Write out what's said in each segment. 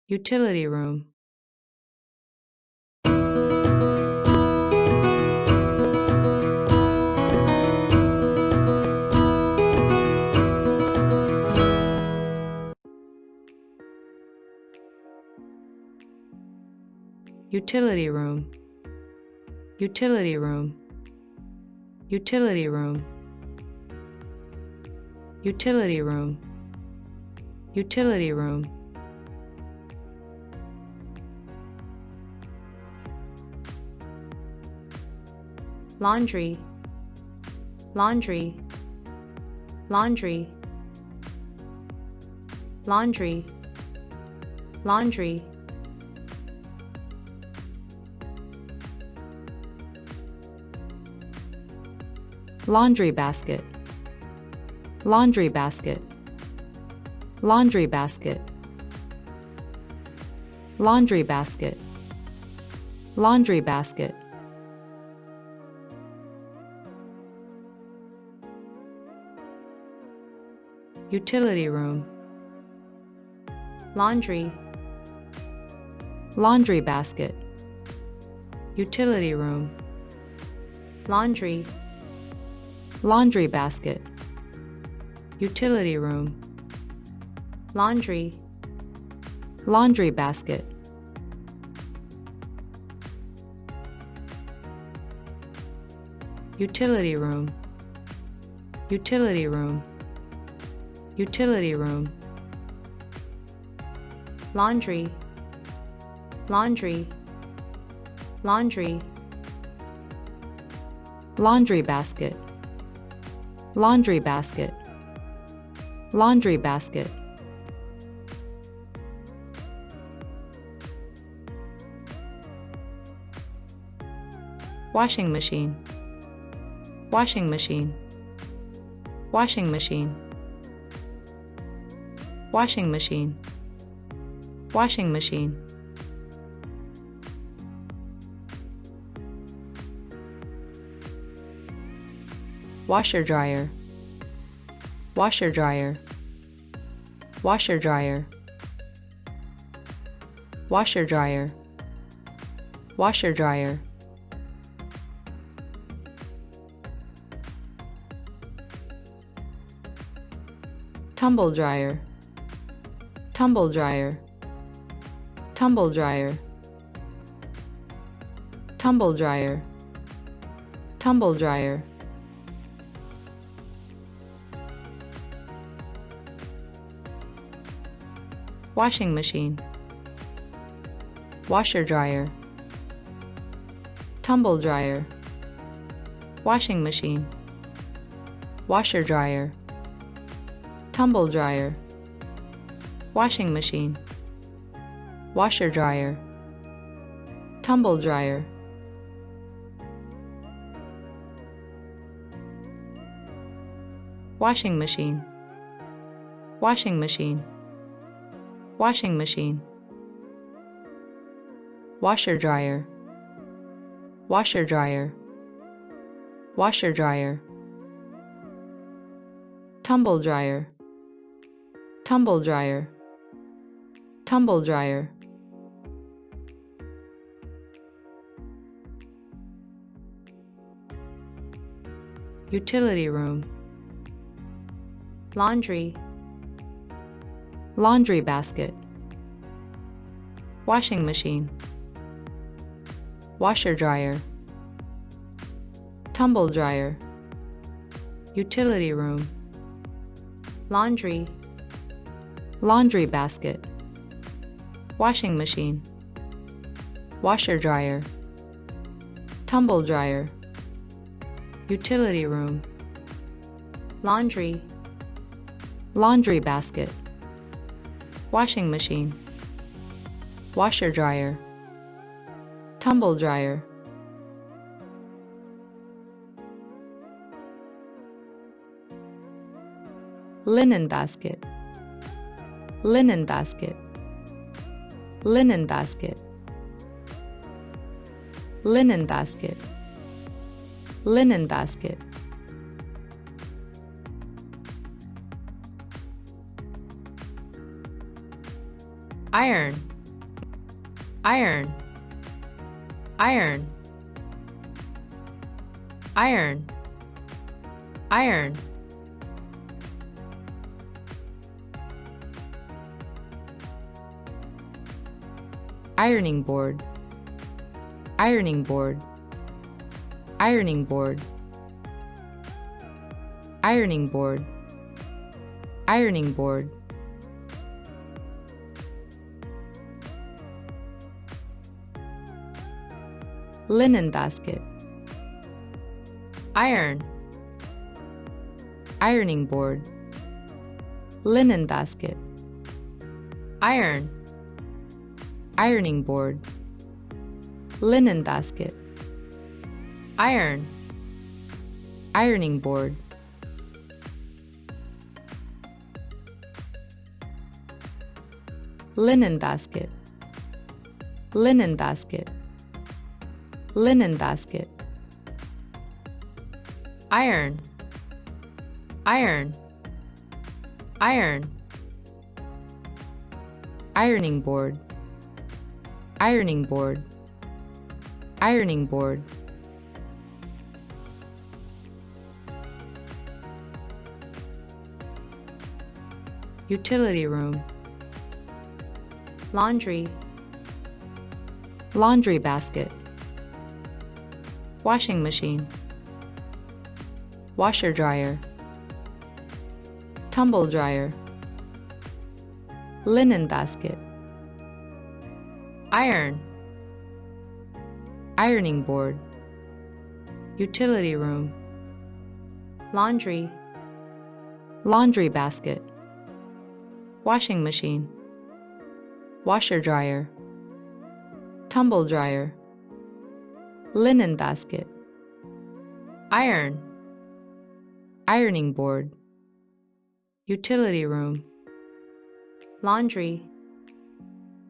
utility room, utility room, utility room, utility room, utility room, utility room, laundry, laundry, laundry, laundry, laundry, laundry basket, laundry basket, laundry basket, laundry basket, laundry basket, utility room, laundry, laundry basket, utility room, laundry, laundry basket, utility room, laundry, laundry basket, utility room, utility room, utility room, laundry, laundry, laundry, laundry basket, laundry basket, laundry basket, washing machine, washing machine, washing machine, washing machine, washing machine, washer dryer, washer dryer, washer dryer, washer dryer, washer dryer, tumble dryer, tumble dryer, tumble dryer, tumble dryer, tumble dryer, washing machine, washer dryer, tumble dryer, washing machine, washer dryer, tumble dryer, washing machine, washer dryer, tumble dryer, washing machine, washing machine, washing machine, washer dryer, washer dryer, washer dryer, tumble dryer, tumble dryer, tumble dryer, utility room, laundry, laundry basket, washing machine, washer dryer, tumble dryer, utility room, laundry, laundry basket, washing machine, washer dryer, tumble dryer, utility room, laundry, laundry basket, washing machine, washer dryer, tumble dryer, linen basket, linen basket, linen basket, linen basket, linen basket, iron, iron, iron, iron, iron, ironing board, ironing board, ironing board, ironing board, ironing board, linen basket, iron, ironing board, linen basket, iron, ironing board, linen basket, iron, ironing board, linen basket, linen basket, linen basket, iron, iron, iron, ironing board, ironing board, ironing board, utility room, laundry, laundry basket, washing machine, washer dryer, tumble dryer, linen basket, iron, ironing board, utility room, laundry, laundry basket, washing machine, washer dryer, tumble dryer, linen basket, iron, ironing board, utility room, laundry,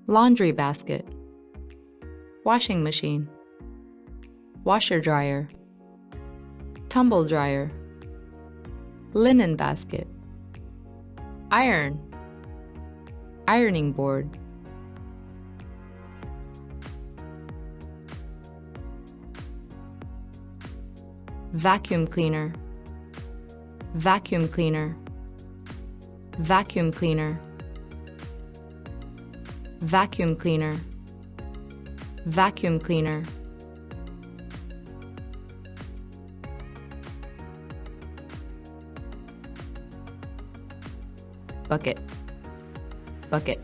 laundry basket, washing machine, washer dryer, tumble dryer, linen basket, iron, ironing board, vacuum cleaner, vacuum cleaner, vacuum cleaner, vacuum cleaner, vacuum cleaner, bucket, bucket,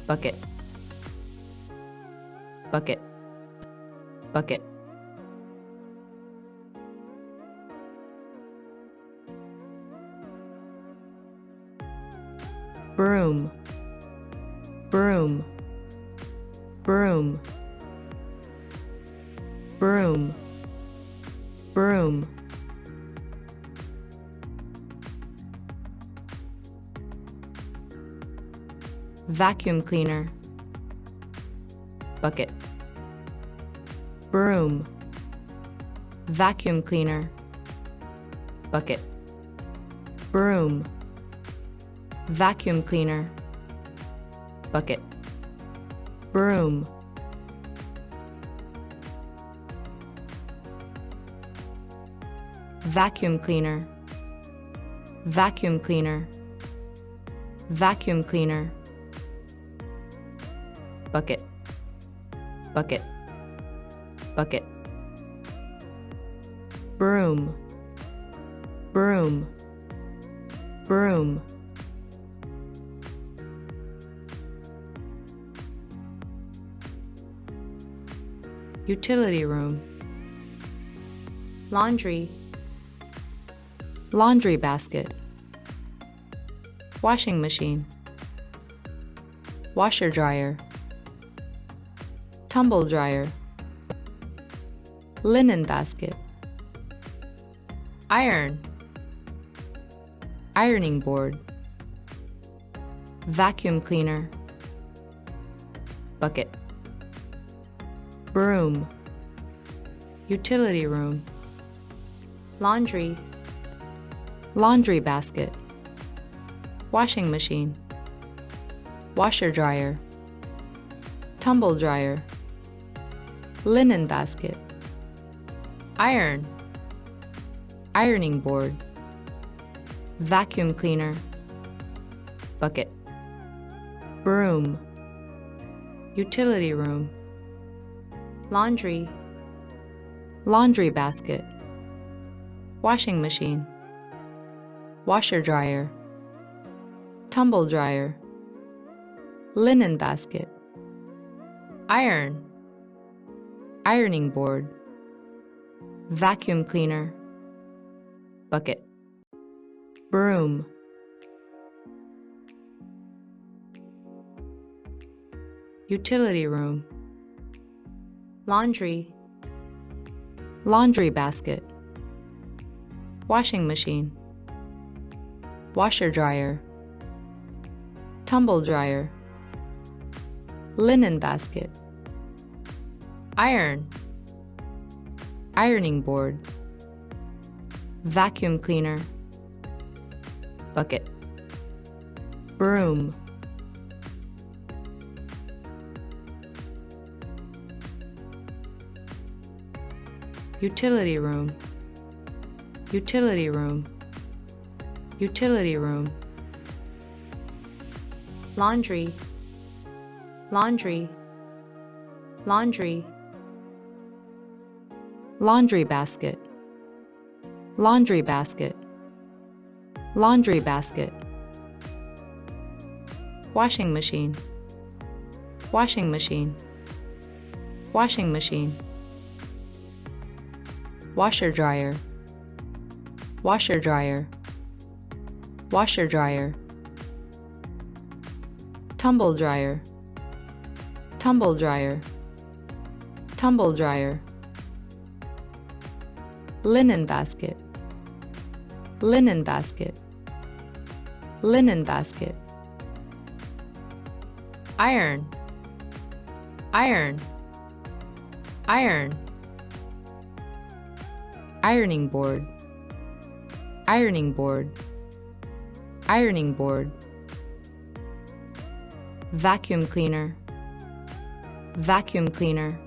bucket, bucket, bucket, broom, broom, broom, broom, broom, vacuum cleaner, bucket, broom, vacuum cleaner, bucket, broom, vacuum cleaner, bucket, broom, vacuum cleaner, vacuum cleaner, vacuum cleaner, bucket, bucket, bucket, broom, broom, broom, utility room, laundry, laundry basket, washing machine, washer dryer, tumble dryer, linen basket, iron, ironing board, vacuum cleaner, bucket, broom, utility room, laundry, laundry basket, washing machine, washer dryer, tumble dryer, linen basket, iron, ironing board, vacuum cleaner, bucket, broom, utility room, laundry, laundry basket, washing machine, washer dryer, tumble dryer, linen basket, iron, ironing board, vacuum cleaner, bucket, broom, utility room, laundry, laundry basket, washing machine, washer dryer, tumble dryer, linen basket, iron, ironing board, vacuum cleaner, bucket, broom, utility room, utility room, utility room, laundry, laundry, laundry, laundry basket, laundry basket, laundry basket, washing machine, washing machine, washing machine, washer dryer, washer dryer, washer dryer, tumble dryer, tumble dryer, tumble dryer, linen basket, linen basket, linen basket, iron, iron, iron, ironing board, ironing board, ironing board, vacuum cleaner, vacuum cleaner,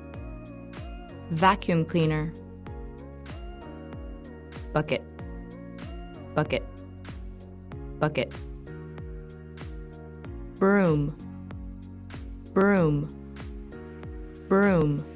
vacuum cleaner, bucket, bucket, bucket, broom, broom, broom,